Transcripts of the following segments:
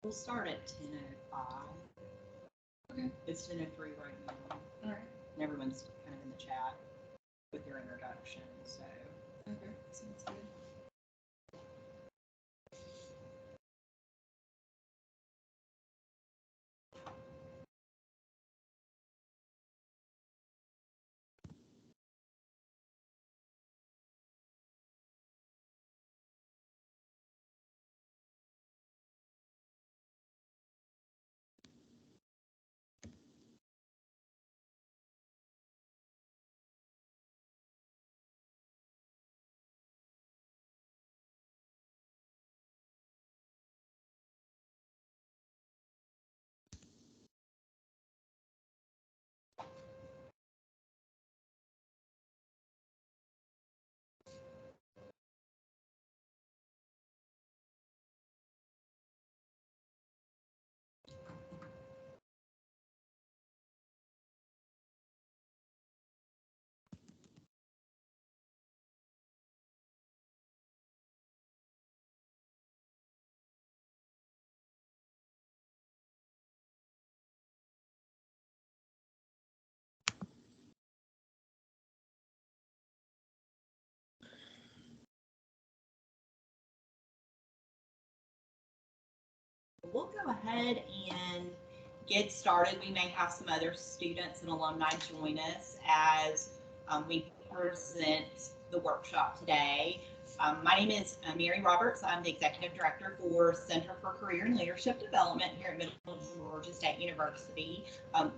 We'll start at 10:05. Okay. It's 10:03 right now. All right. And everyone's kind of in the chat with your introduction, so. Okay. Sounds good. We'll go ahead and get started. We may have some other students and alumni join us as we present the workshop today. My name is Mary Roberts. I'm the Executive Director for Center for Career and Leadership Development here at Middle Georgia State University.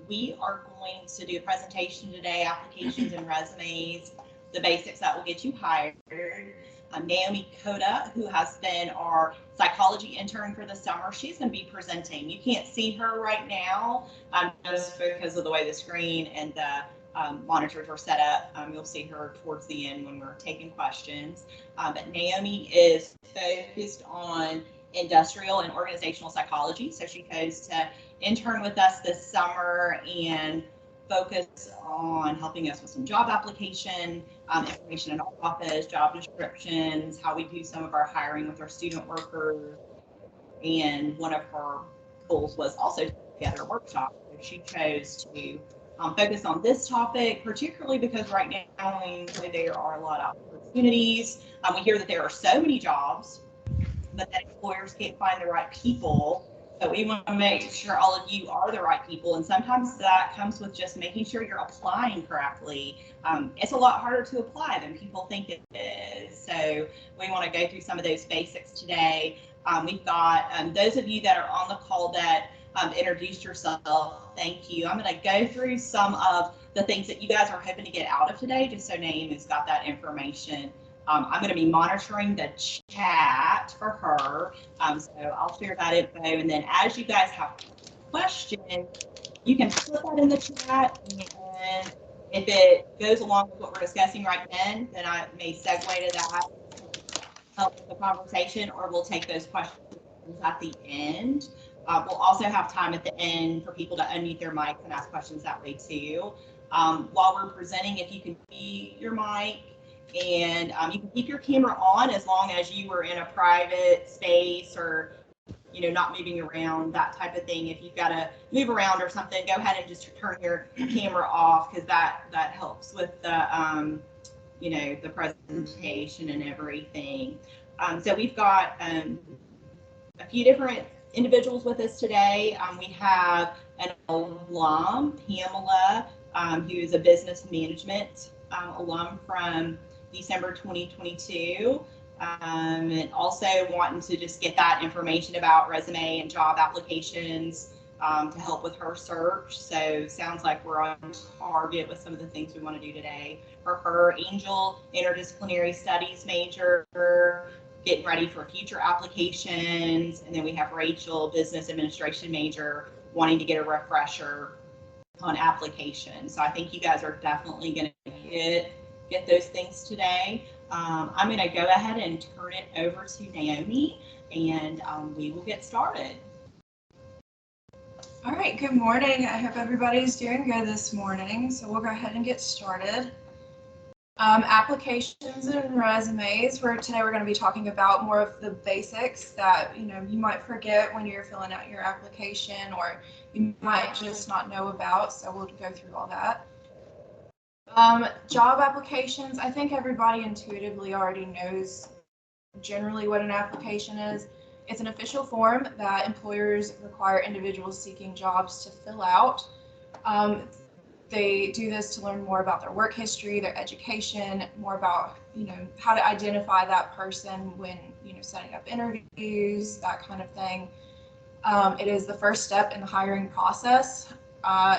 We are going to do a presentation today, applications and resumes, the basics that will get you hired. Naomi Koda, who has been our psychology intern for the summer, she's going to be presenting. You can't see her right now just because of the way the screen and the monitors are set up. You'll see her towards the end when we're taking questions. But Naomi is focused on industrial and organizational psychology. So she goes to intern with us this summer and focus on helping us with some job application, information in our office, job descriptions, how we do some of our hiring with our student workers. And one of her goals was also to put together a workshop. So she chose to focus on this topic, particularly because right now there are a lot of opportunities. We hear that there are so many jobs, but that employers can't find the right people. So we want to make sure all of you are the right people. And sometimes that comes with just making sure you're applying correctly. It's a lot harder to apply than people think it is. So we want to go through some of those basics today. We've got those of you that are on the call that introduced yourself. Thank you. I'm going to go through some of the things that you guys are hoping to get out of today, just so Naomi's got that information. I'm going to be monitoring the chat for her, so I'll share that info. And then as you guys have questions, you can put that in the chat. And if it goes along with what we're discussing right then I may segue to that, help with the conversation, or we'll take those questions at the end. We'll also have time at the end for people to unmute their mics and ask questions that way too. While we're presenting, if you can mute your mic, and you can keep your camera on as long as you were in a private space or, you know, not moving around, that type of thing. If you've got to move around or something, go ahead and just turn your camera off, because that helps with the, you know, the presentation and everything. So we've got a few different individuals with us today. We have an alum, Pamela, who is a business management alum from December 2022, and also wanting to just get that information about resume and job applications to help with her search. So sounds like we're on target with some of the things we want to do today. For her, Angel, interdisciplinary studies major, getting ready for future applications. And then we have Rachel, business administration major, wanting to get a refresher on application. So I think you guys are definitely going to get those things today. I'm going to go ahead and turn it over to Naomi, and we will get started. All right, good morning. I hope everybody's doing good this morning. So we'll go ahead and get started. Applications and resumes. Today we're going to be talking about more of the basics that you might forget when you're filling out your application, or you might just not know about. So we'll go through all that. Job applications. I think everybody intuitively already knows generally what an application is. It's an official form that employers require individuals seeking jobs to fill out. They do this to learn more about their work history, their education, more about how to identify that person when setting up interviews, that kind of thing. It is the first step in the hiring process.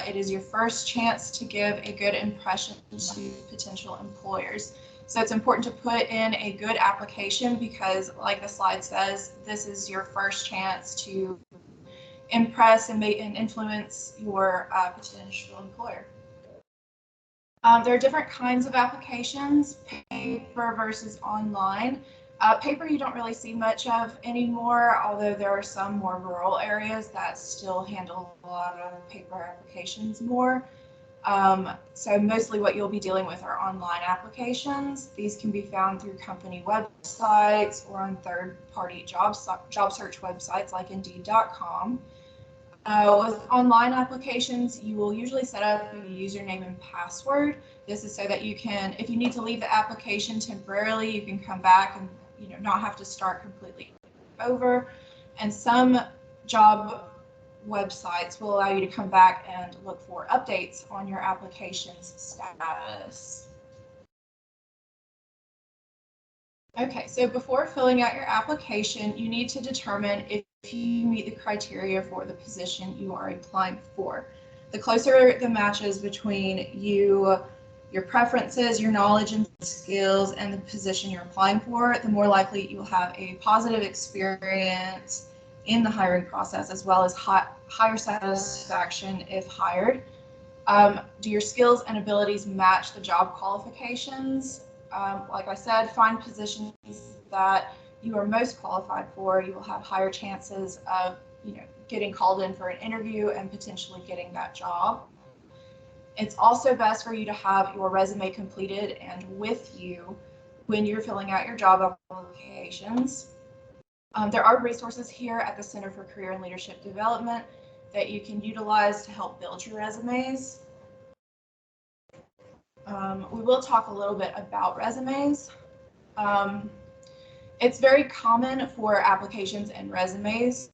It is your first chance to give a good impression to potential employers. So it's important to put in a good application because, like the slide says, this is your first chance to impress and influence your potential employer. There are different kinds of applications, paper versus online. Paper you don't really see much of anymore, although there are some more rural areas that still handle a lot of paper applications more. So mostly what you'll be dealing with are online applications. These can be found through company websites or on third-party job search websites like Indeed.com. With online applications, you will usually set up a username and password. This is so that you can, if you need to leave the application temporarily, you can come back and not have to start completely over. And some job websites will allow you to come back and look for updates on your application's status. Okay, so before filling out your application, you need to determine if you meet the criteria for the position you are applying for. The closer the matches between your preferences, your knowledge and skills, and the position you're applying for, the more likely you will have a positive experience in the hiring process, as well as higher satisfaction if hired. Do your skills and abilities match the job qualifications? Like I said, find positions that you are most qualified for. You will have higher chances of getting called in for an interview and potentially getting that job. It's also best for you to have your resume completed and with you when you're filling out your job applications. There are resources here at the Center for Career and Leadership Development that you can utilize to help build your resumes. We will talk a little bit about resumes. It's very common for applications and resumes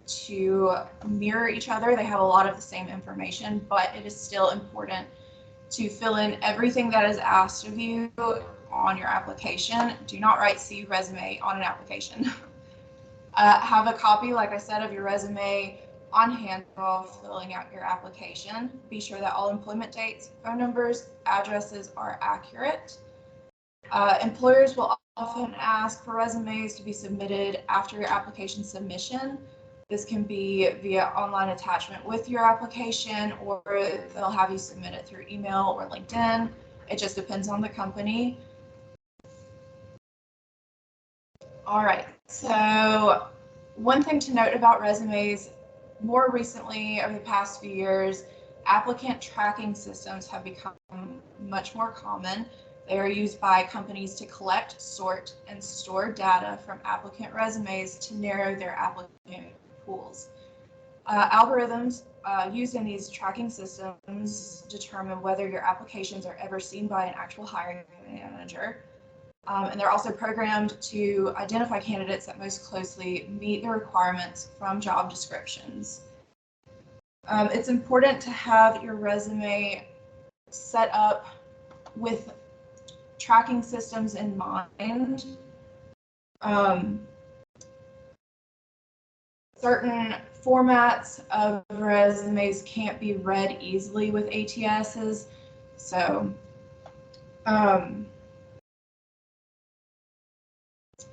to mirror each other. They have a lot of the same information, but it is still important to fill in everything that is asked of you on your application. Do not write "see resume" on an application. Have a copy, like I said, of your resume on hand while filling out your application. Be sure that all employment dates, phone numbers, addresses are accurate. Employers will often ask for resumes to be submitted after your application submission. This can be via online attachment with your application, or they'll have you submit it through email or LinkedIn. It just depends on the company. All right, so one thing to note about resumes, more recently, over the past few years, applicant tracking systems have become much more common. They are used by companies to collect, sort, and store data from applicant resumes to narrow their applicant pools. Algorithms used in these tracking systems determine whether your applications are ever seen by an actual hiring manager. And they're also programmed to identify candidates that most closely meet the requirements from job descriptions. It's important to have your resume set up with tracking systems in mind. Certain formats of resumes can't be read easily with ATSs, so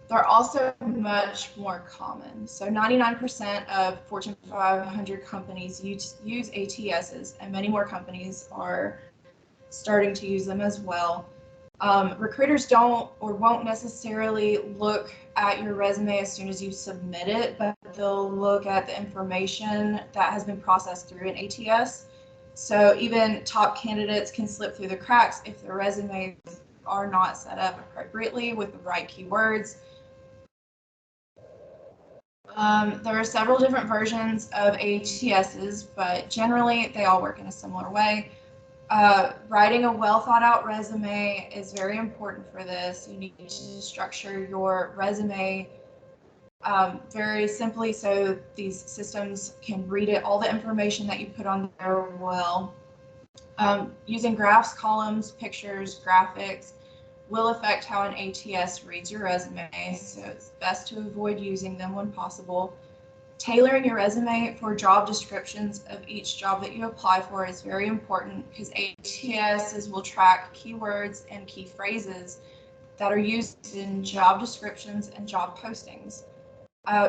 they're also much more common. So 99% of Fortune 500 companies use ATSs, and many more companies are starting to use them as well. Recruiters don't or won't necessarily look at your resume as soon as you submit it, but they'll look at the information that has been processed through an ATS. So even top candidates can slip through the cracks if their resumes are not set up appropriately with the right keywords. There are several different versions of ATSs, but generally they all work in a similar way. Writing a well thought out resume is very important for this. You need to structure your resume very simply so these systems can read it, all the information that you put on there well. Using graphs, columns, pictures, graphics will affect how an ATS reads your resume, so it's best to avoid using them when possible. Tailoring your resume for job descriptions of each job that you apply for is very important because ATSs will track keywords and key phrases that are used in job descriptions and job postings.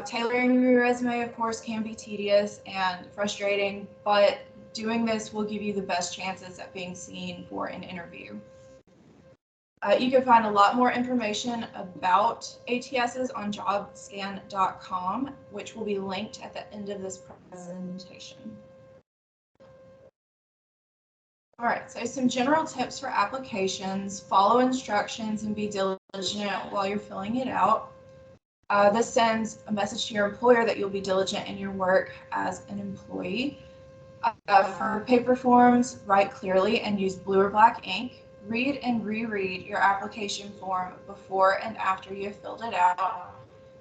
Tailoring your resume, of course, can be tedious and frustrating, but doing this will give you the best chances at being seen for an interview. You can find a lot more information about ATSs on jobscan.com, which will be linked at the end of this presentation. All right, so some general tips for applications. Follow instructions and be diligent while you're filling it out. This sends a message to your employer that you'll be diligent in your work as an employee. For paper forms, write clearly and use blue or black ink. Read and reread your application form before and after you have filled it out.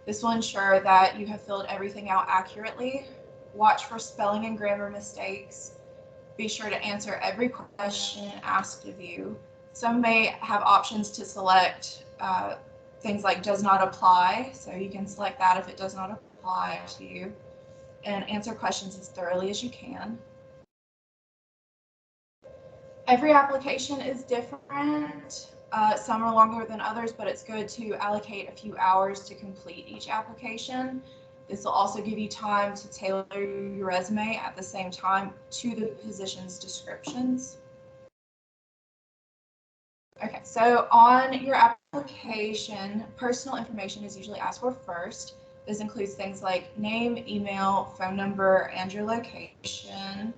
This will ensure that you have filled everything out accurately. Watch for spelling and grammar mistakes. Be sure to answer every question asked of you. Some may have options to select things like does not apply, so you can select that if it does not apply to you, and answer questions as thoroughly as you can. Every application is different. Some are longer than others, but it's good to allocate a few hours to complete each application. This will also give you time to tailor your resume at the same time to the position's descriptions. Okay, so on your application, personal information is usually asked for first. This includes things like name, email, phone number, and your location.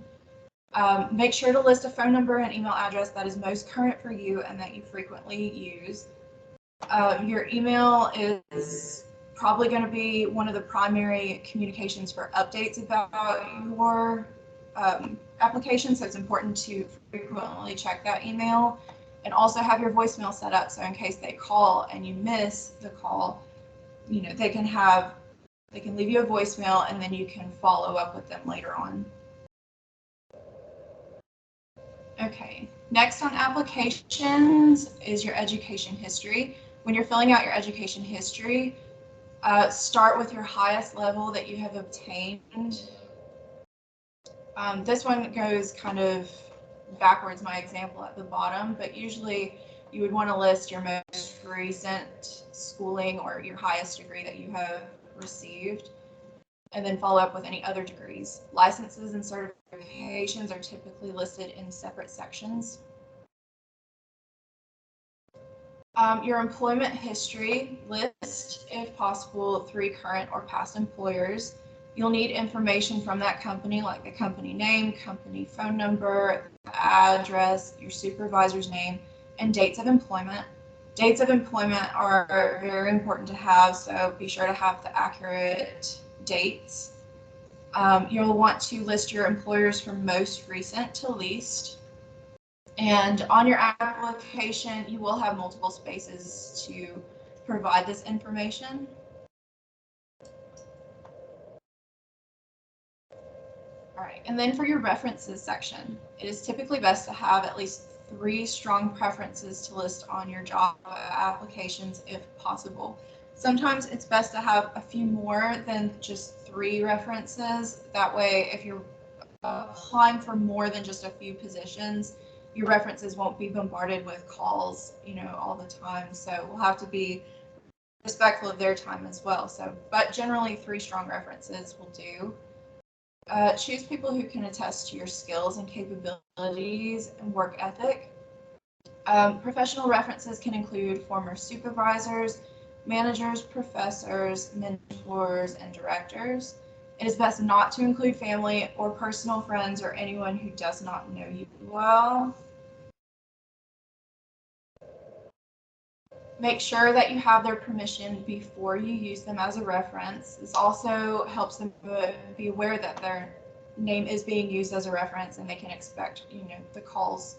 Make sure to list a phone number and email address that is most current for you and that you frequently use. Your email is probably going to be one of the primary communications for updates about your application, so it's important to frequently check that email, and also have your voicemail set up so in case they call and you miss the call, you know, they can leave you a voicemail and then you can follow up with them later on. Okay, next on applications is your education history. When you're filling out your education history, start with your highest level that you have obtained. This one goes kind of backwards, my example at the bottom, but usually you would want to list your most recent schooling or your highest degree that you have received, and then follow up with any other degrees. Licenses and certifications are typically listed in separate sections. Your employment history, list, if possible, 3 current or past employers. You'll need information from that company, like the company name, company phone number, address, your supervisor's name, and dates of employment. Dates of employment are very important to have, so be sure to have the accurate dates. You'll want to list your employers from most recent to least. And on your application, you will have multiple spaces to provide this information. All right, and then for your references section, it is typically best to have at least 3 strong preferences to list on your job applications if possible. Sometimes it's best to have a few more than just 3 references. That way, if you're applying for more than just a few positions, your references won't be bombarded with calls, you know, all the time. So we'll have to be respectful of their time as well. So, but generally 3 strong references will do. Choose people who can attest to your skills and capabilities and work ethic. Professional references can include former supervisors, managers, professors, mentors, and directors. It is best not to include family or personal friends or anyone who does not know you well. Make sure that you have their permission before you use them as a reference. This also helps them be aware that their name is being used as a reference and they can expect, the calls.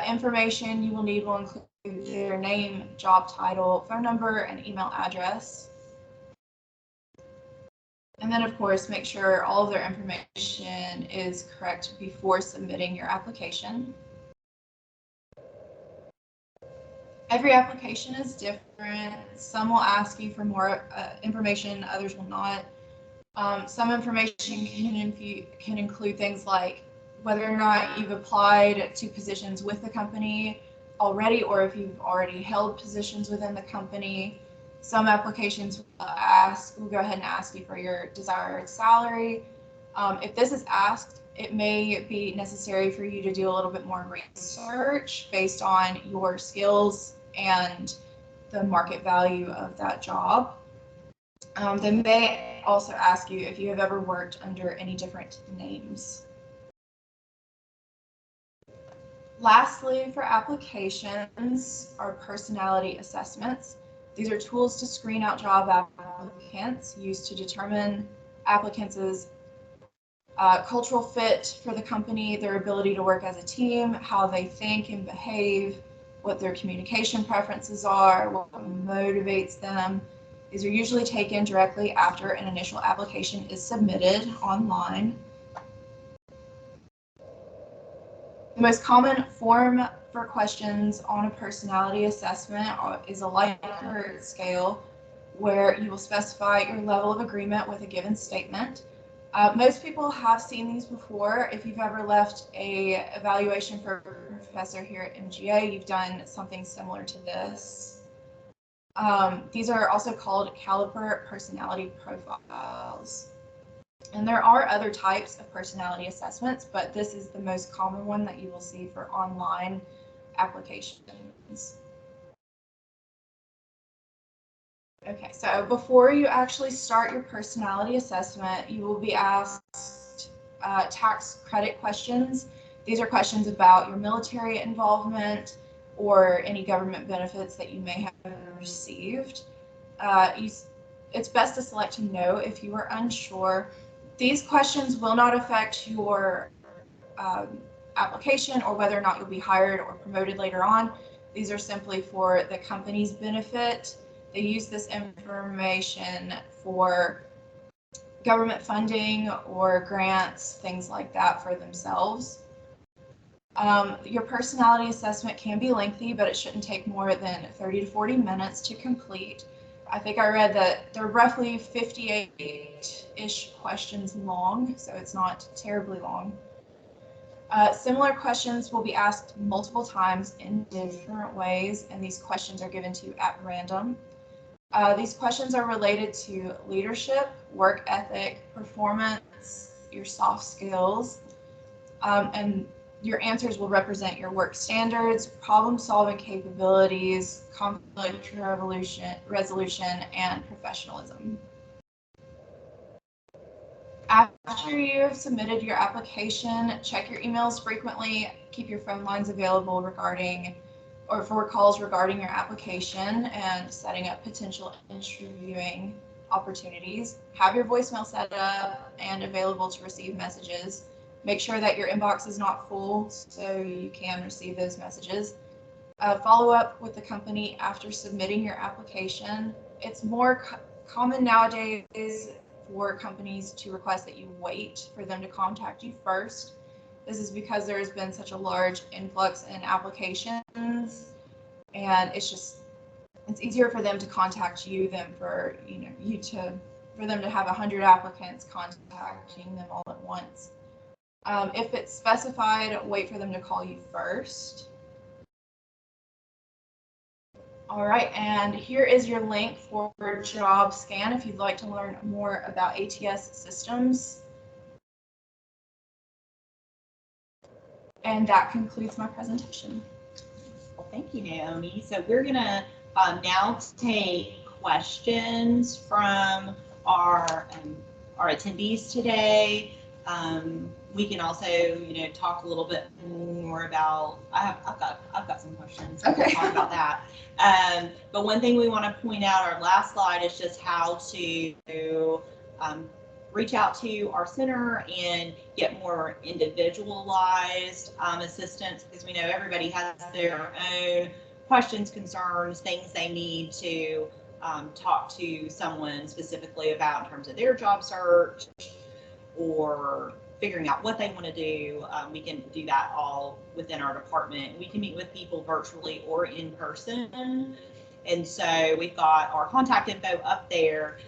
Information you will need will include their name, job title, phone number, and email address. And then, of course, make sure all of their information is correct before submitting your application. Every application is different. Some will ask you for more information, others will not. Some information can include things like whether or not you've applied to positions with the company already, or if you've already held positions within the company. Some applications will go ahead and ask you for your desired salary. If this is asked, it may be necessary for you to do a little bit more research based on your skills and the market value of that job. They may also ask you if you have ever worked under any different names. Lastly, for applications are personality assessments. These are tools to screen out job applicants used to determine applicants' cultural fit for the company, their ability to work as a team, how they think and behave, what their communication preferences are, what motivates them. These are usually taken directly after an initial application is submitted online. The most common form for questions on a personality assessment is a Likert scale, where you will specify your level of agreement with a given statement. Most people have seen these before. If you've ever left a evaluation for a professor here at MGA, you've done something similar to this. These are also called caliper personality profiles. And there are other types of personality assessments, but this is the most common one that you will see for online applications. Okay, so before you actually start your personality assessment, you will be asked tax credit questions. These are questions about your military involvement or any government benefits that you may have received. It's best to select no if you are unsure. These questions will not affect your application or whether or not you'll be hired or promoted later on. These are simply for the company's benefit. They use this information for government funding or grants, things like that for themselves. Your personality assessment can be lengthy, but it shouldn't take more than 30 to 40 minutes to complete. I think I read that they're roughly 58-ish questions long, so it's not terribly long. Similar questions will be asked multiple times in different ways, and these questions are given to you at random. These questions are related to leadership, work ethic, performance, your soft skills, and your answers will represent your work standards, problem-solving capabilities, conflict resolution, and professionalism. After you have submitted your application, check your emails frequently, keep your phone lines available for calls regarding your application and setting up potential interviewing opportunities. Have your voicemail set up and available to receive messages. Make sure that your inbox is not full so you can receive those messages. Follow up with the company after submitting your application. It's more common nowadays for companies to request that you wait for them to contact you first. This is because there has been such a large influx in applications, and it's easier for them to contact you than for them to have 100 applicants contacting them all at once. If it's specified, wait for them to call you first. All right, and here is your link for JobScan if you'd like to learn more about ATS systems. And that concludes my presentation. Well, thank you, Naomi. So we're going to now take questions from our attendees today. we can also, talk a little bit more about. I've got some questions. Okay. We'll talk about that. But one thing we want to point out, our last slide, is just how to reach out to our center and get more individualized assistance, because we know everybody has their own questions, concerns, things they need to talk to someone specifically about in terms of their job search or figuring out what they want to do. We can do that all within our department. We can meet with people virtually or in person. And so we've got our contact info up there.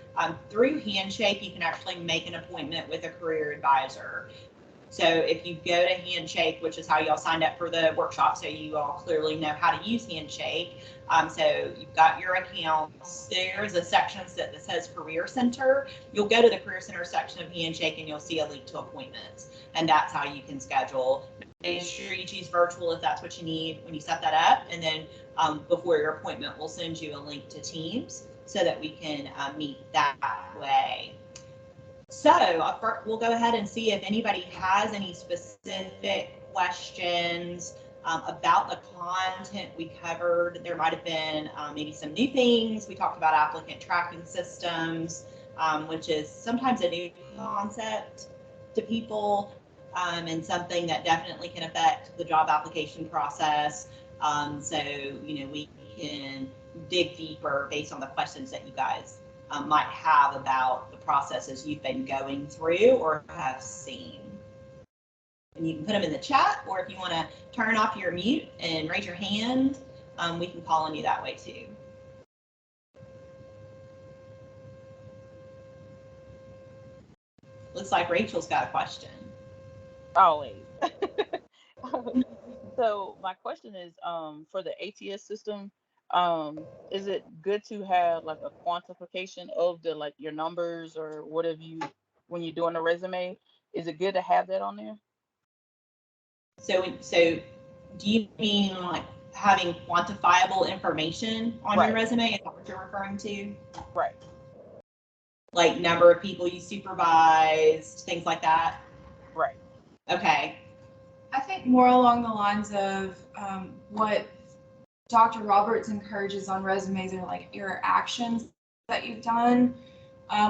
Through Handshake, you can actually make an appointment with a career advisor. So if you go to Handshake, which is how y'all signed up for the workshop, so you all clearly know how to use Handshake. So you've got your accounts. There's a section that says Career Center. You'll go to the Career Center section of Handshake and you'll see a link to appointments. And that's how you can schedule. Make sure you choose virtual if that's what you need when you set that up. And then before your appointment, we'll send you a link to Teams so that we can meet that way. So we'll go ahead and see if anybody has any specific questions about the content we covered. There might have been maybe some new things. We talked about applicant tracking systems, which is sometimes a new concept to people and something that definitely can affect the job application process. So, we can dig deeper based on the questions that you guys might have about the processes you've been going through or have seen. And you can put them in the chat, or if you want to turn off your mute and raise your hand, we can call on you that way too. Looks like Rachel's got a question. Always. So my question is, for the ATS system, is it good to have like a quantification of the your numbers or whatever when you're doing a resume? Is it good to have that on there? So do you mean like having quantifiable information on your resume? Is that what you're referring to? Right. Like number of people you supervised, things like that? Right. Okay. I think more along the lines of what Dr. Roberts encourages on resumes are like your actions that you've done.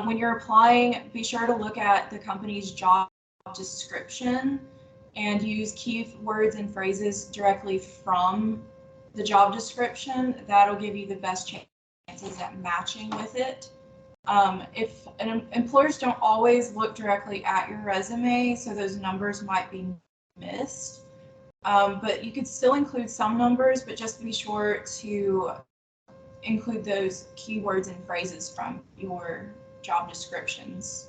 When you're applying, be sure to look at the company's job description and use key words and phrases directly from the job description. That'll give you the best chances at matching with it. If employers don't always look directly at your resume, so those numbers might be missed. But you could still include some numbers, but just be sure to include those keywords and phrases from your job descriptions.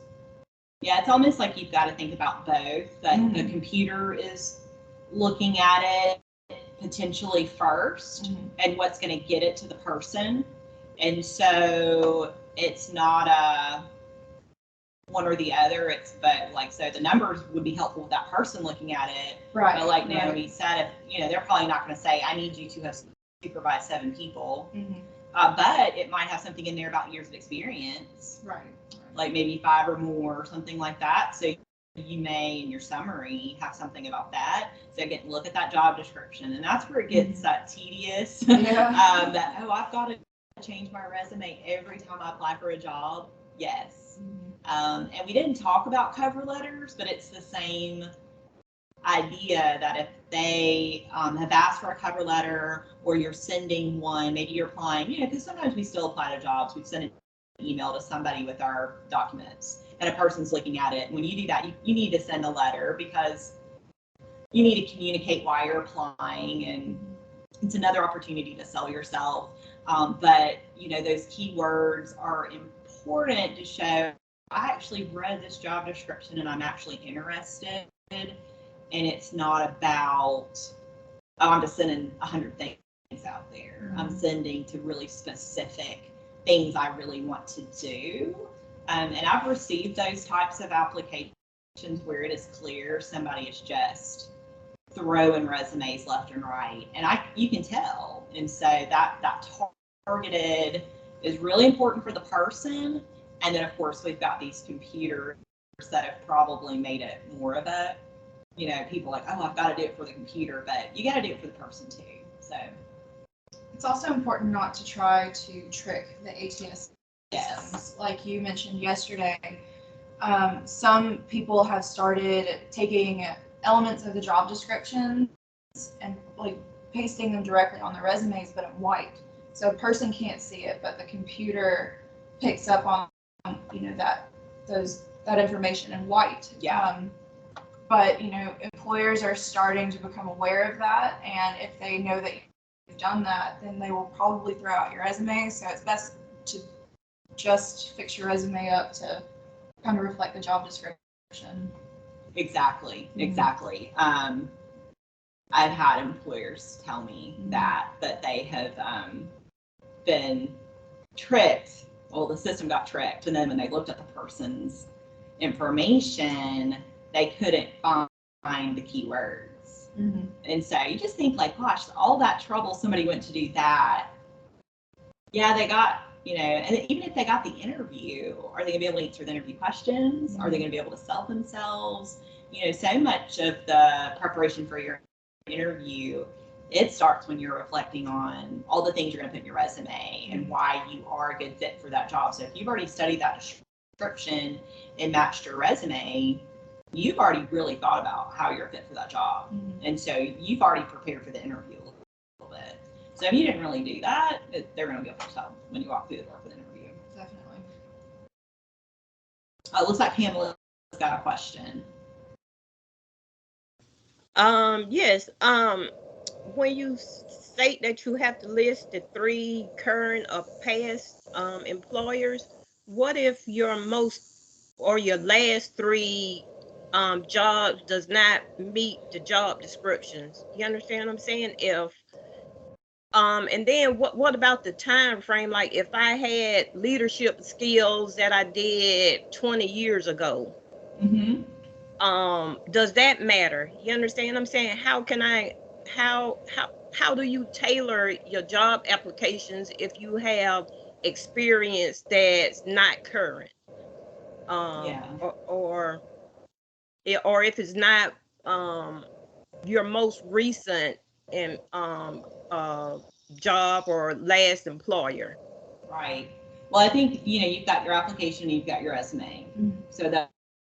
Yeah, it's almost like you've got to think about both, that the computer is looking at it potentially first and what's going to get it to the person. And so it's not a one or the other, it's but so the numbers would be helpful with that person looking at it. Right. But like Naomi said, if they're probably not going to say, I need you to have supervised 7 people. But it might have something in there about years of experience. Right. Like maybe 5 or more, something like that. So you may, in your summary, have something about that. So again, look at that job description. And that's where it gets tedious. Yeah. I've got to change my resume every time I apply for a job. Yes. And we didn't talk about cover letters, but it's the same idea that if they have asked for a cover letter or you're sending one, maybe you're applying, because sometimes we still apply to jobs. We send an email to somebody with our documents and a person's looking at it. And when you do that, you need to send a letter because you need to communicate why you're applying, and it's another opportunity to sell yourself. But those keywords are important to show, I actually read this job description and I'm actually interested. And it's not about, I'm just sending 100 things out there. I'm sending to really specific things I really want to do. And I've received those types of applications where it is clear somebody is just throwing resumes left and right. And you can tell. And so that targeted is really important for the person. And then, of course, we've got these computers that have probably made it more of a people like, oh, I've got to do it for the computer, but you got to do it for the person too. So It's also important not to try to trick the ATS yes, systems. Like you mentioned yesterday, some people have started taking elements of the job descriptions and like pasting them directly on the resumes, but in white. So a person can't see it, but the computer picks up on that information in white. Yeah. But employers are starting to become aware of that, and if they know that you've done that, then they will probably throw out your resume. So it's best to just fix your resume up to kind of reflect the job description. Exactly. I've had employers tell me that they have been tricked. Well, the system got tricked, and then when they looked at the person's information, they couldn't find the keywords. And so you just think like, gosh, all that trouble somebody went to do that. Yeah, they got, and even if they got the interview, are they gonna be able to answer the interview questions? Are they gonna be able to sell themselves? So much of the preparation for your interview, it starts when you're reflecting on all the things you're going to put in your resume and why you are a good fit for that job. So if you've already studied that description and matched your resume, you've already really thought about how you're a fit for that job. And so you've already prepared for the interview a little bit. So if you didn't really do that, they're going to be able to tell when you walk through the door for the interview. Definitely. It looks like Pamela's got a question. Yes. When you state that you have to list the 3 current or past employers, what if your most or your last 3 jobs does not meet the job descriptions? You understand what I'm saying? And then what about the time frame? Like if I had leadership skills that I did 20 years ago, does that matter? You understand what I'm saying? How do you tailor your job applications if you have experience that's not current? Or if it's not your most recent and job or last employer. Right. Well, I think you've got your application, you've got your resume. So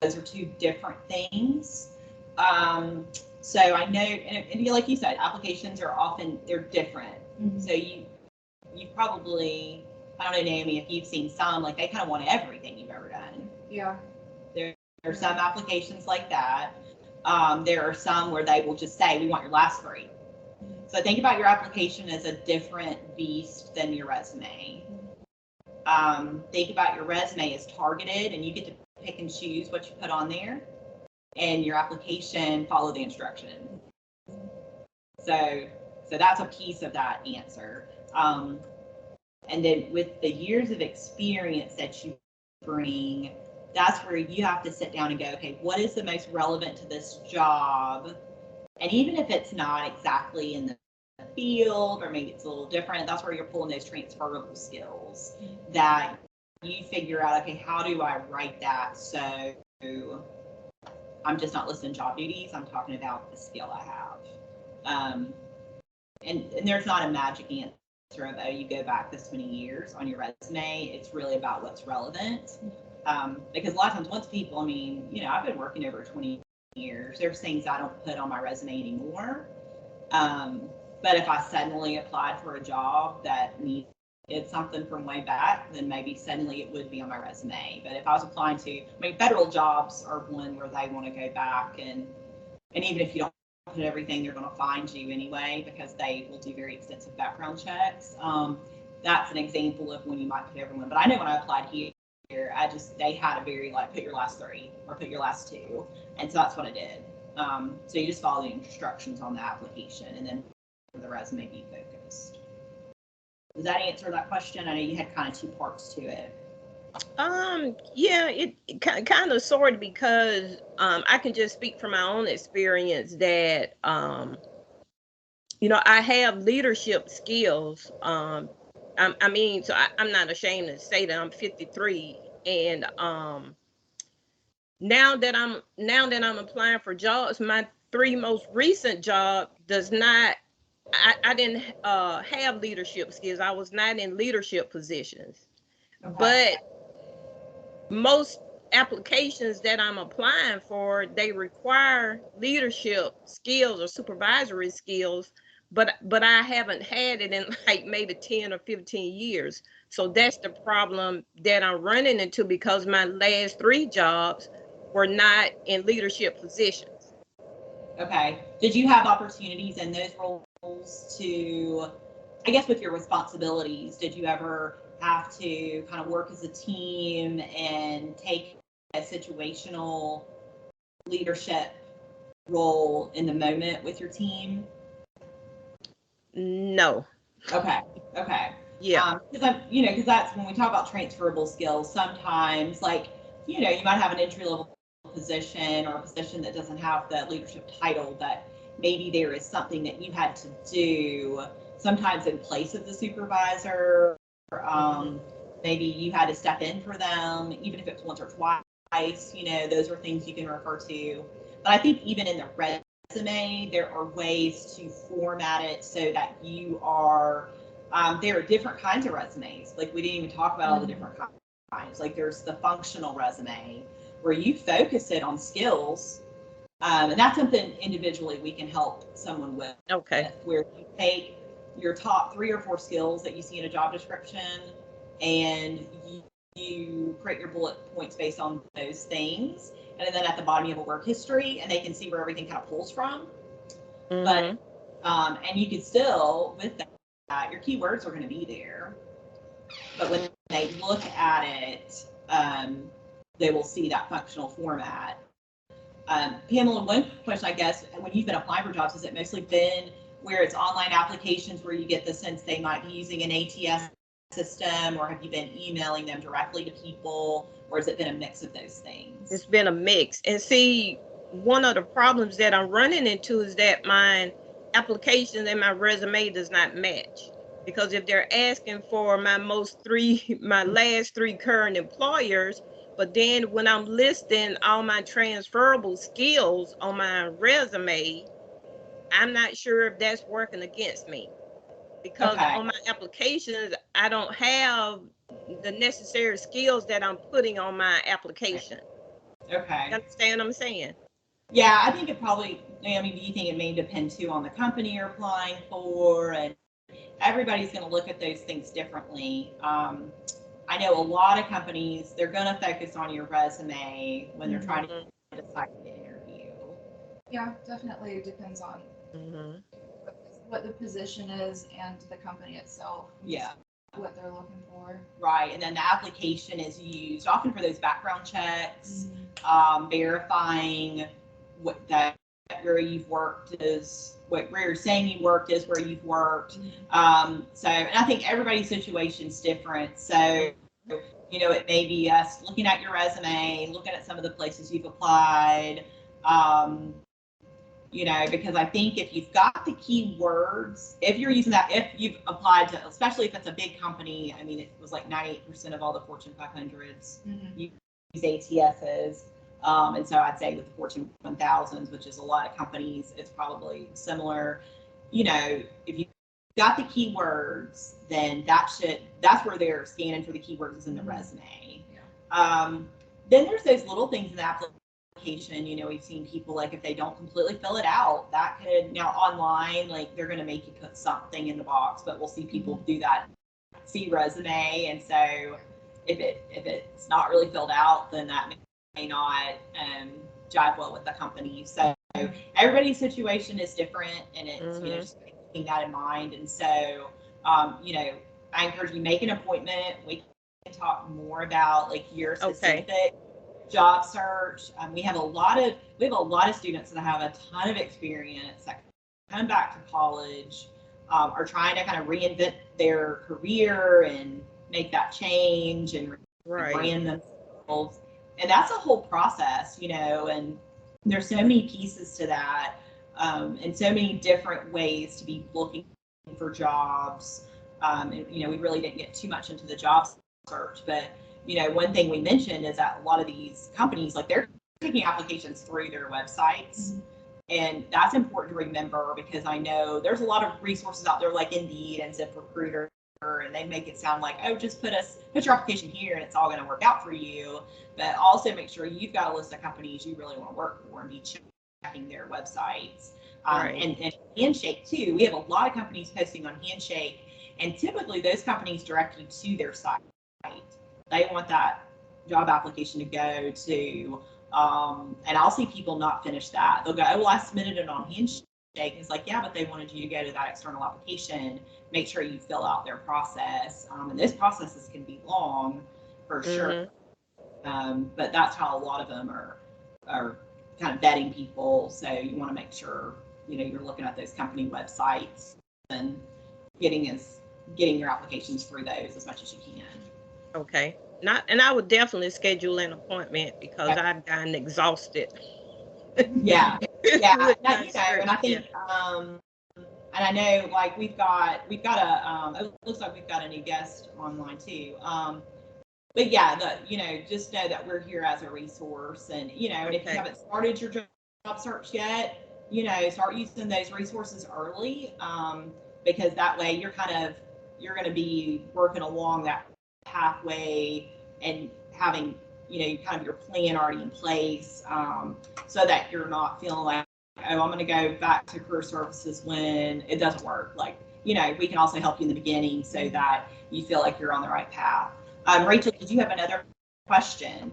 those are 2 different things. So I know, and like you said, applications are often they're different. So you probably, I don't know, Naomi, if you've seen some, like they kind of want everything you've ever done. Yeah. There are some applications like that. There are some where they will just say, we want your last 3. So think about your application as a different beast than your resume. Think about your resume as targeted, and you get to pick and choose what you put on there, and your application follow the instruction. So that's a piece of that answer. And then with the years of experience that you bring, that's where you have to sit down and go, okay, what is the most relevant to this job? And even if it's not exactly in the field, or maybe it's a little different, that's where you're pulling those transferable skills that you figure out, okay, how do I write that so I'm just not listing job duties, I'm talking about the skill I have. And there's not a magic answer of, oh, you go back this many years on your resume. It's really about what's relevant. Because a lot of times once people, I've been working over 20 years, there's things I don't put on my resume anymore. But if I suddenly applied for a job that needed something from way back, then maybe suddenly it would be on my resume. But if I was applying to, federal jobs are one where they want to go back, and even if you don't put everything, they're going to find you anyway, because they will do very extensive background checks. That's an example of when you might put everyone. But I know when I applied here, they had a very put your last 3 or put your last 2. And so that's what I did. So you just follow the instructions on the application, and then for the resume be focused. Does that answer that question? I know you had kind of 2 parts to it. Yeah, it kind of sort of, because I can just speak from my own experience that I have leadership skills. I'm not ashamed to say that I'm 53, and now that I'm applying for jobs, my three most recent job does not, I didn't have leadership skills. I was not in leadership positions. Okay. But most applications that I'm applying for, they require leadership skills or supervisory skills, but I haven't had it in like maybe 10 or 15 years. So that's the problem that I'm running into, because my last three jobs were not in leadership positions. Okay. Did you have opportunities in those roles to, I guess, with your responsibilities, did you ever have to kind of work as a team and take a situational leadership role in the moment with your team? No. Okay. Okay. Yeah. Because because that's when we talk about transferable skills. Sometimes, like, you might have an entry level position or a position that doesn't have the leadership title, but maybe there is something that you had to do sometimes in place of the supervisor. Maybe you had to step in for them, even if it's once or twice. Those are things you can refer to. But I think even in the resume, there are ways to format it so that you are. There are different kinds of resumes. Like, we didn't even talk about all the different kinds. Like, there's the functional resume where you focus it on skills, and that's something individually we can help someone with. Okay. Where you take your top 3 or 4 skills that you see in a job description, and you create your bullet points based on those things, and then at the bottom you have a work history, and they can see where everything kind of pulls from. But and you can still, with that, your keywords are going to be there, but when they look at it, they will see that functional format. Pamela, one question, I guess, when you've been applying for jobs, has it mostly been where it's online applications where you get the sense they might be using an ATS system, or have you been emailing them directly to people, or has it been a mix of those things? It's been a mix. And see, one of the problems that I'm running into is that my application and my resume does not match. Because if they're asking for my last 3 current employers, but then when I'm listing all my transferable skills on my resume, I'm not sure if that's working against me. Because on my applications, I don't have the necessary skills that I'm putting on my application. Okay. You understand what I'm saying? Yeah, I think it probably, do you think it may depend too on the company you're applying for, and everybody's going to look at those things differently. I know a lot of companies, they're going to focus on your resume when they're trying to decide to interview. Yeah, definitely. It depends on what the position is and the company itself. Yeah. What they're looking for. Right. And then the application is used often for those background checks, verifying where you've worked is where you're saying you worked is where you've worked. And I think everybody's situation is different. So, it may be us looking at your resume, looking at some of the places you've applied, because I think if you've got the keywords, if you're using that, if you've applied to, especially if it's a big company, I mean, it was like 98% of all the Fortune 500s use ATSs. And so I'd say with the Fortune 1000s, which is a lot of companies, it's probably similar. If you've got the keywords, then that's where they're scanning for the keywords is in the resume. Then there's those little things in the application. We've seen people, like, if they don't completely fill it out, that could, now online, like, they're going to make you put something in the box, but we'll see people do that, see resume. And so if it's not really filled out, then that may not jive well with the company. So everybody's situation is different, and it's, just keeping that in mind. And so, I encourage you, make an appointment. We can talk more about, like, your specific job search. We have a lot of students that have a ton of experience that come back to college, are trying to kind of reinvent their career and make that change and brand themselves. And that's a whole process, and there's so many pieces to that, and so many different ways to be looking for jobs. And, we really didn't get too much into the job search, but one thing we mentioned is that a lot of these companies, like, they're taking applications through their websites. And that's important to remember because I know there's a lot of resources out there like Indeed and ZipRecruiter, and they make it sound like, oh, just put your application here and it's all going to work out for you. But also make sure you've got a list of companies you really want to work for and be checking their websites. Right. And Handshake too. We have a lot of companies posting on Handshake, and typically those companies direct you to their site. They want that job application to go to. And I'll see people not finish that. They'll go, oh, well, I submitted it on Handshake. It's like, yeah, but they wanted you to go to that external application. Make sure you fill out their process. And those processes can be long for sure. But that's how a lot of them are kind of vetting people. So you want to make sure, you're looking at those company websites and getting your applications through those as much as you can. Okay. And I would definitely schedule an appointment because I've gotten exhausted. Yeah. And I think, and I know, like we've got it looks like we've got a new guest online too. But yeah, just know that we're here as a resource, and and if you haven't started your job search yet, start using those resources early, because that way you're going to be working along that pathway and having kind of your plan already in place, so that you're not feeling like, oh, I'm going to go back to career services when it doesn't work. Like, we can also help you in the beginning so that you feel like you're on the right path. Rachel, did you have another question?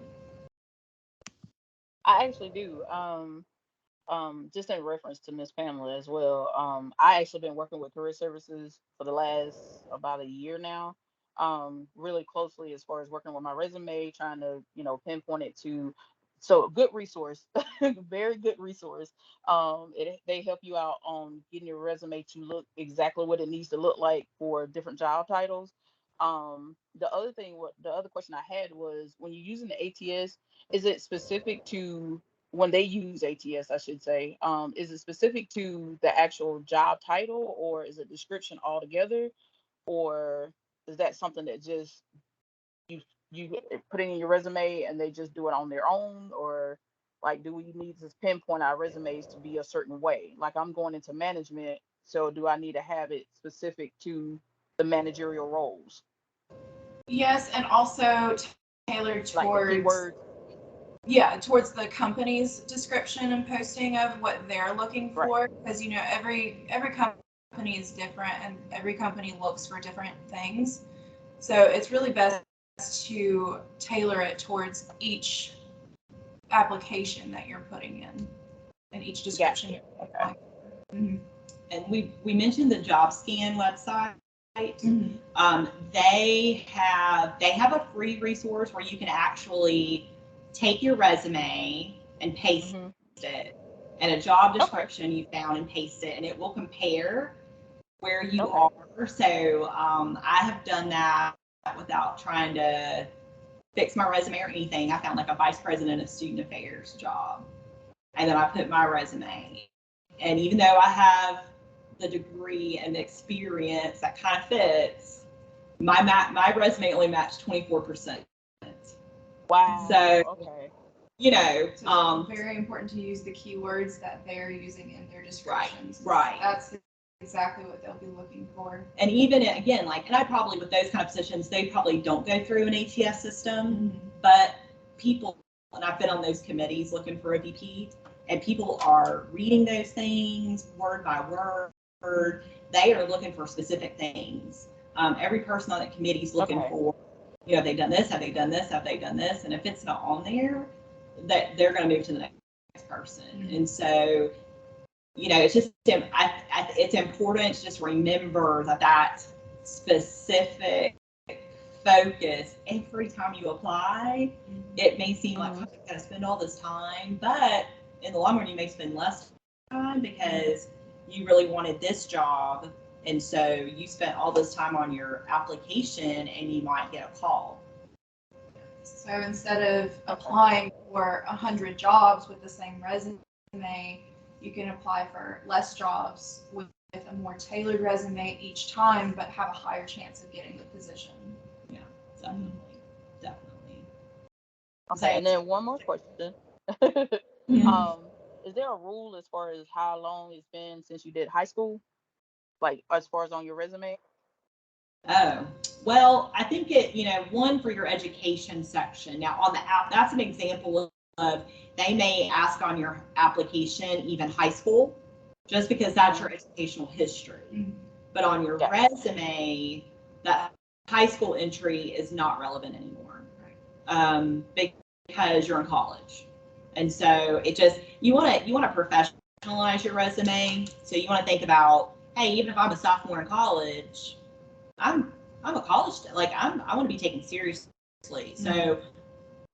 I actually do. Just in reference to Miss Pamela as well. I actually been working with career services for the last about a year now. Really closely as far as working with my resume, trying to, pinpoint it to, so good resource, very good resource. They help you out on getting your resume to look exactly what it needs to look like for different job titles. The other question I had was, when you're using the ATS, is it specific to, when they use ATS, I should say, is it specific to the actual job title, or is it description altogether, or is that something that just you put it in your resume and they just do it on their own, or like, do we need to pinpoint our resumes to be a certain way? Like, I'm going into management, so do I need to have it specific to the managerial roles? Yes, and also tailored Like the towards keywords. towards the company's description and posting of what they're looking Right. for, because every company is different and every company looks for different things. So it's really best to tailor it towards each application that you're putting in and each description. Gotcha. Okay. Mm-hmm. And we mentioned the JobScan website. Mm-hmm. They have a free resource where you can actually take your resume and paste it, and a job description you found, and paste it, and it will compare where you are. So I have done that without trying to fix my resume or anything. I found like a vice president of student affairs job, and then I put my resume. And even though I have the degree and the experience that kind of fits, my resume only matched 24%. Wow. So, okay. So it's very important to use the keywords that they're using in their descriptions. Right. That's exactly what they'll be looking for. And even again, and I probably, with those kind of positions, they probably don't go through an ATS system, but people, and I've been on those committees looking for a VP, and people are reading those things word by word. They are looking for specific things. Every person on that committee is looking for, have they done this? Have they done this? Have they done this? And if it's not on there, that they're going to move to the next person. And so, it's just, it's important to just remember that specific focus every time you apply. It may seem like, I'm going to spend all this time, but in the long run, you may spend less time because you really wanted this job. And so you spent all this time on your application, and you might get a call. So instead of applying for 100 jobs with the same resume, you can apply for less jobs with a more tailored resume each time, but have a higher chance of getting the position. Yeah, definitely. Okay, and then one more question. is there a rule as far as how long it's been since you did high school? Like as far as on your resume? Oh, well, I think one for your education section. Now on the app, that's an example of they may ask on your application even high school, just because that's your educational history. But on your resume, that high school entry is not relevant anymore, because you're in college. And so you want to professionalize your resume. So you want to think about, hey, even if I'm a sophomore in college, I'm a college I want to be taken seriously. So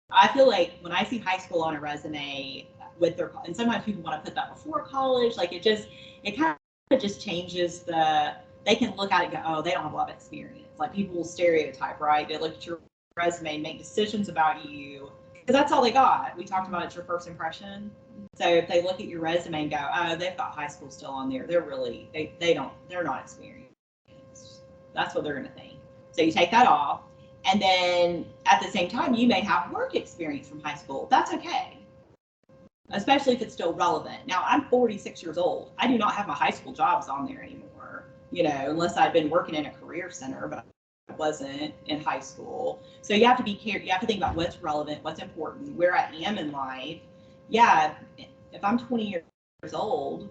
I feel like when I see high school on a resume and sometimes people want to put that before college, it kind of just changes they can look at it and go, oh, they don't have a lot of experience. Like people will stereotype, right? They look at your resume and make decisions about you because that's all they got. We talked about it's your first impression. So if they look at your resume and go, oh, they've got high school still on there, they're not experienced. That's what they're going to think. So you take that off. And then at the same time, you may have work experience from high school. That's okay, especially if it's still relevant. Now, I'm 46 years old. I do not have my high school jobs on there anymore, unless I've been working in a career center, but I wasn't in high school. So you have to be careful. You have to think about what's relevant, what's important, where I am in life. Yeah, if I'm 20 years old,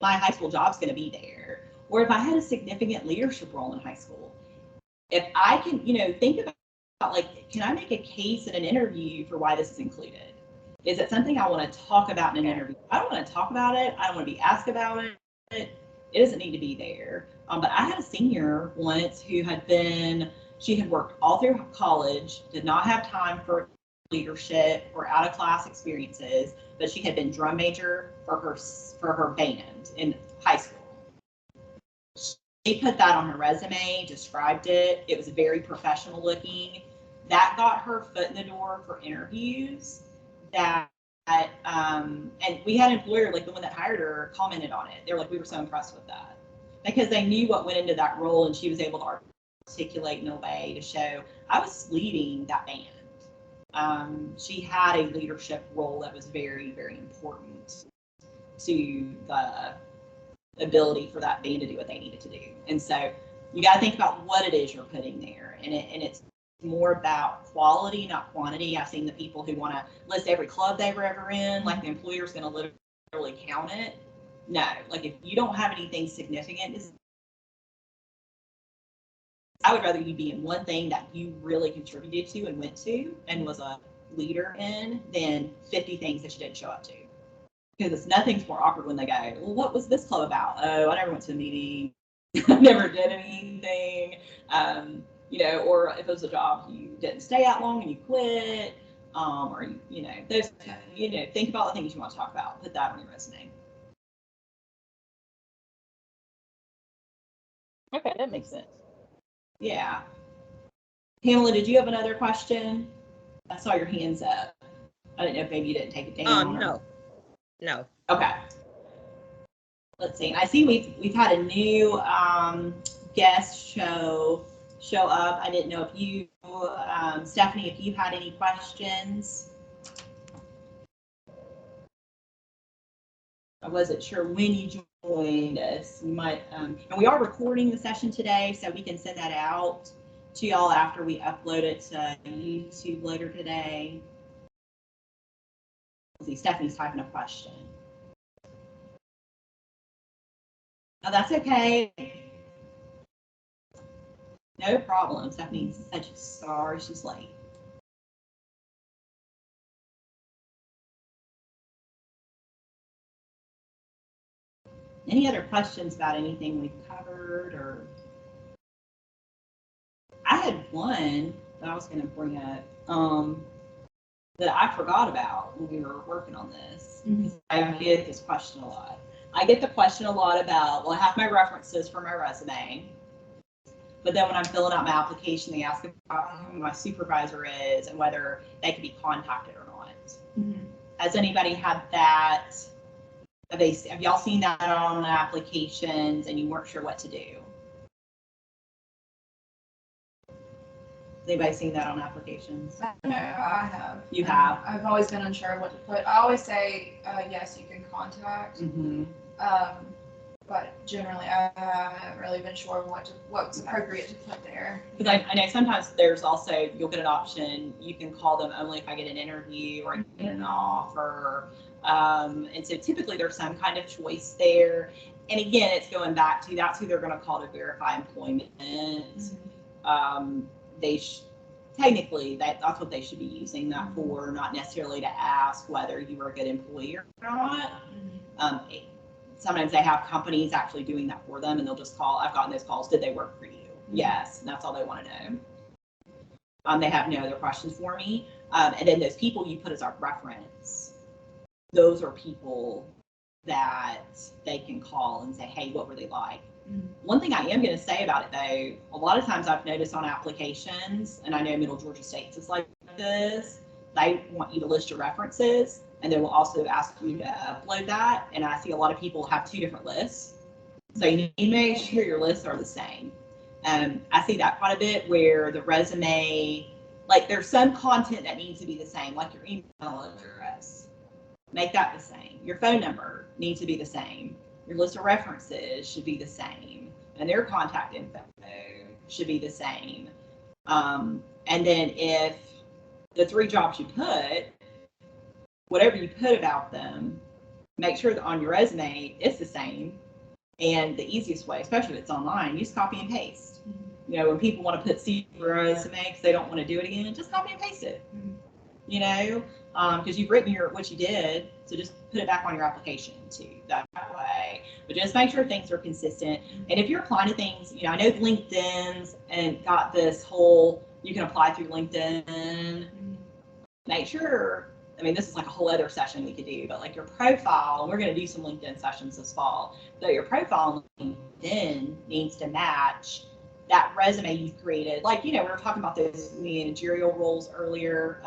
my high school job's going to be there. Or if I had a significant leadership role in high school, if I can, think about can I make a case in an interview for why this is included? Is it something I want to talk about in an interview? I don't want to talk about it. I don't want to be asked about it. It doesn't need to be there. But I had a senior once who she had worked all through college, did not have time for leadership or out of class experiences, but she had been drum major for her band in high school. She put that on her resume, described it. It was very professional looking. That got her foot in the door for interviews. And we had an employer, like the one that hired her, commented on it. They were like, we were so impressed with that because they knew what went into that role, and she was able to articulate in a way to show I was leading that band. She had a leadership role that was very, very important to the ability for that band to do what they needed to do. And so you got to think about what it is you're putting there, and it's more about quality, not quantity. I've seen the people who want to list every club they were ever in, like the employer's going to literally count it. No, like if you don't have anything significant, I would rather you be in one thing that you really contributed to and went to and was a leader in than 50 things that you didn't show up to. Because nothing's more awkward when they go, well, what was this club about? Oh, I never went to a meeting. I never did anything. Or if it was a job, you didn't stay out long and you quit. Or, think about the things you want to talk about. Put that on your resume. Okay, that makes sense. Yeah. Pamela, did you have another question? I saw your hands up. I didn't know if maybe you didn't take it down. No. Okay. Let's see. I see we've had a new guest show up. I didn't know if you, Stephanie, if you had any questions. I wasn't sure when you joined us. You might, and we are recording the session today, so we can send that out to y'all after we upload it to YouTube later today. Let's see, Stephanie's typing a question. Oh, that's okay. No problem. Stephanie's such a star. She's late. Any other questions about anything we've covered? Or I had one that I was going to bring up that I forgot about when we were working on this. Because I get this question a lot. I get the question a lot about, well, I have my references for my resume, but then when I'm filling out my application, they ask about who my supervisor is and whether they can be contacted or not. Has anybody had that? Have y'all seen that on the applications and you weren't sure what to do? Has anybody seen that on applications? No, I have. You have? I've always been unsure of what to put. I always say, yes, you can contact. Mm-hmm. But generally, I haven't really been sure what's appropriate to put there. Because I know sometimes there's also, you'll get an option, you can call them only if I get an interview or I get an offer. And so typically there's some kind of choice there. And again, it's going back to, that's who they're going to call to verify employment. They technically, that's what they should be using that for, not necessarily to ask whether you were a good employee or not. Sometimes they have companies actually doing that for them, and they'll just call. I've gotten those calls. Did they work for you? Yes, and that's all they want to know. They have no other questions for me. And then those people you put as our reference, those are people that they can call and say, hey, what were they like? One thing I am going to say about it, though, a lot of times I've noticed on applications, and I know Middle Georgia State's is like this, they want you to list your references, and they will also ask you to upload that. And I see a lot of people have two different lists. So you need to make sure your lists are the same. I see that quite a bit where the resume, like there's some content that needs to be the same, like your email address. Make that the same. Your phone number needs to be the same. Your list of references should be the same. And their contact info should be the same. And then if the 3 jobs you put, whatever you put about them, make sure that on your resume it's the same. And the easiest way, especially if it's online, use copy and paste. You know, when people want to put C resume because they don't want to do it again, just copy and paste it. You know, because you've written what you did, so just put it back on your application too, that way. But just make sure things are consistent. And if you're applying to things, you know, I know LinkedIn's and got this whole, you can apply through LinkedIn. Make sure, I mean, this is like a whole other session we could do, but like your profile, and we're going to do some LinkedIn sessions this fall, but your profile on LinkedIn needs to match that resume you've created. Like, you know, we were talking about those managerial roles earlier.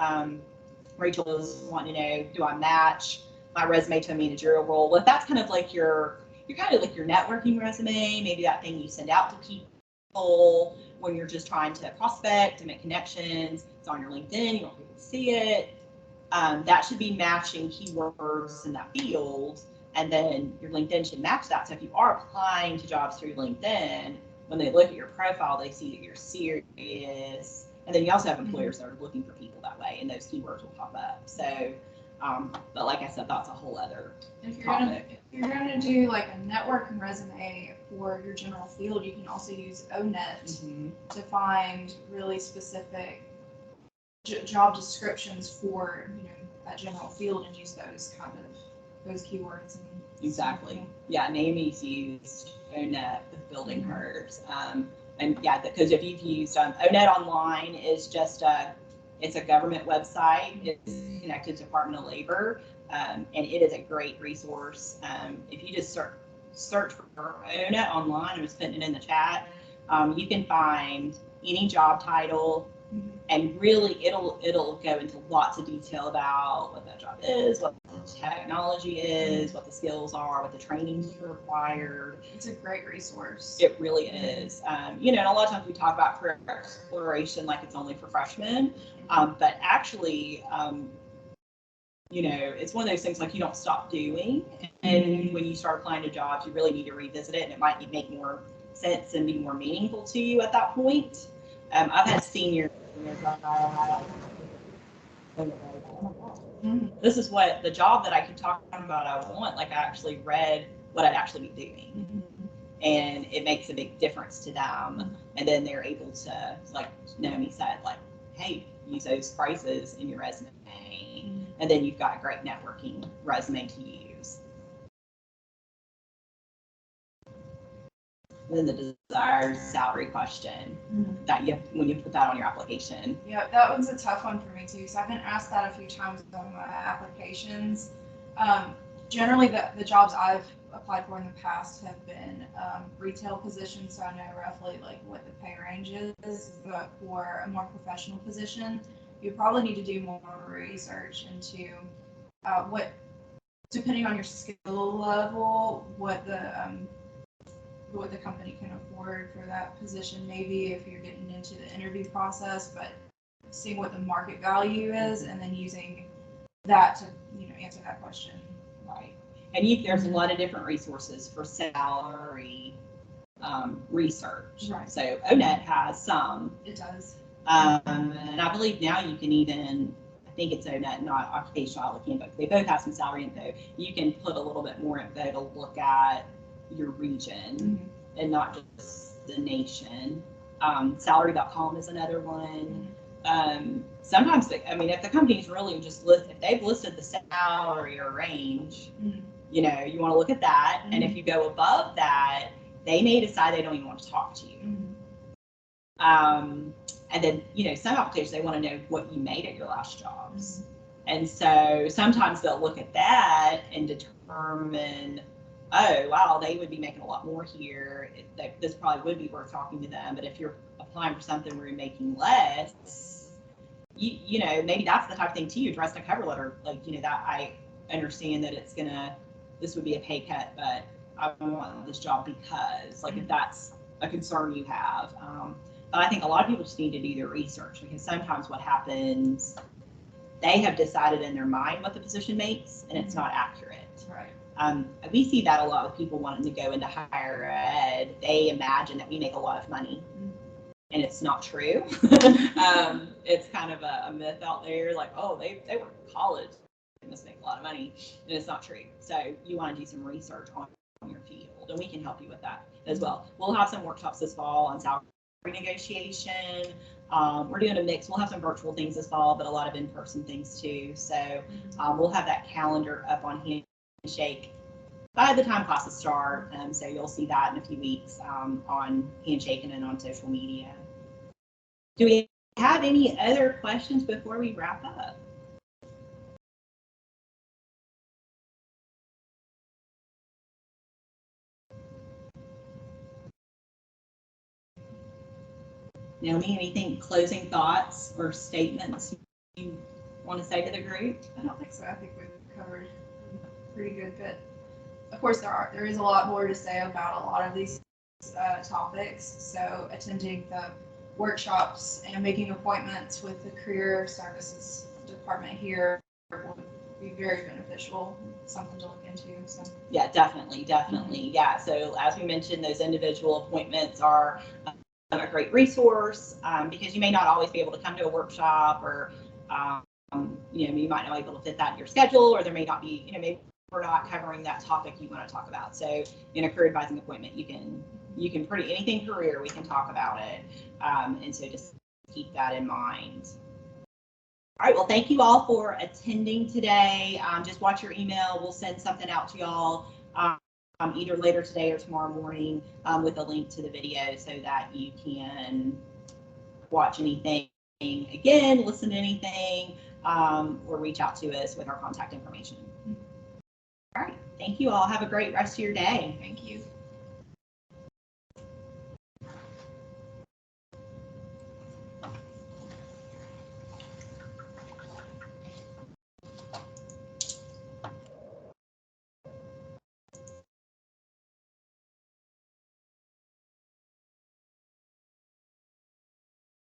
Rachel was wanting to know, do I match my resume to a managerial role? Well, if that's kind of like you're kind of like your networking resume, maybe that thing you send out to people when you're just trying to prospect and make connections. It's on your LinkedIn, you don't really see it. That should be matching keywords in that field, and then your LinkedIn should match that. So if you are applying to jobs through LinkedIn, when they look at your profile, they see that you're serious. And then you also have employers that are looking for people that way, and those keywords will pop up. So, but like I said, that's a whole other topic. If you're gonna do like a networking resume for your general field, you can also use ONET to find really specific job descriptions for, you know, that general field, and use those keywords. Exactly. Yeah, Naomi's used ONET with building hers. And yeah, because if you've used ONET Online is just it's a government website. It's connected to Department of Labor, and it is a great resource. If you just search for ONET Online, I'm just putting it in the chat, you can find any job title, and really it'll go into lots of detail about what that job is, what the technology is, what the skills are, what the training's required. It's a great resource. It really is. You know, and a lot of times we talk about career exploration like it's only for freshmen, but actually, you know, it's one of those things like you don't stop doing. And when you start applying to jobs, you really need to revisit it, and it might make more sense and be more meaningful to you at that point. I've had seniors. This is what the job that I keep talking about I want. Like I actually read what I'd actually be doing, and it makes a big difference to them. And then they're able to, like Naomi said, like, hey, use those phrases in your resume, and then you've got a great networking resume to use. And then the desired salary question that you have when you put that on your application. Yeah, that one's a tough one for me too, because I've been asked that a few times on my applications. Generally, the jobs I've applied for in the past have been retail positions, so I know roughly like what the pay range is. But for a more professional position, you probably need to do more research into what, depending on your skill level, what what the company can afford for that position, maybe if you're getting into the interview process, but seeing what the market value is and then using that to, answer that question. Right. And there's a lot of different resources for salary research. Right. So ONET has some. It does. And I believe now you can even, I think it's ONET, not Occupational Outlook Handbook. They both have some salary info. You can put a little bit more info to look at your region and not just the nation. Salary.com is another one. Sometimes, if the company's really just if they've listed the salary or range, you want to look at that. And if you go above that, they may decide they don't even want to talk to you. And then, some applications, they want to know what you made at your last jobs. And so sometimes they'll look at that and determine, oh, wow, they would be making a lot more here. This probably would be worth talking to them. But if you're applying for something where you're making less, maybe that's the type of thing too. You address in a cover letter, that I understand that this would be a pay cut, but I want this job because, if that's a concern you have. But I think a lot of people just need to do their research, because sometimes what happens, they have decided in their mind what the position makes, and it's not accurate. Right. We see that a lot with people wanting to go into higher ed. They imagine that we make a lot of money, and it's not true. It's kind of a myth out there, oh, they were in college, they must make a lot of money, and it's not true. So you want to do some research on your field, and we can help you with that as well. We'll have some workshops this fall on salary negotiation. We're doing a mix. We'll have some virtual things this fall, but a lot of in-person things too. So we'll have that calendar up on Handshake by the time classes start. So you'll see that in a few weeks on Handshake and then on social media. Do we have any other questions before we wrap up? Naomi, anything, closing thoughts or statements you want to say to the group? I don't think so. I think we've covered a pretty good bit. Of course, there is a lot more to say about a lot of these topics. So attending the workshops and making appointments with the career services department here will be very beneficial. Something to look into. So. Yeah, definitely. Yeah. So as we mentioned, those individual appointments are a great resource, because you may not always be able to come to a workshop, or you might not be able to fit that in your schedule, or there may not be, maybe we're not covering that topic you want to talk about. So in a career advising appointment, you can anything career, we can talk about it, and so just keep that in mind. All right, well, thank you all for attending today. Just watch your email. We'll send something out to y'all either later today or tomorrow morning with a link to the video, so that you can watch anything again, listen to anything, or reach out to us with our contact information. All right, thank you all. Have a great rest of your day. Thank you.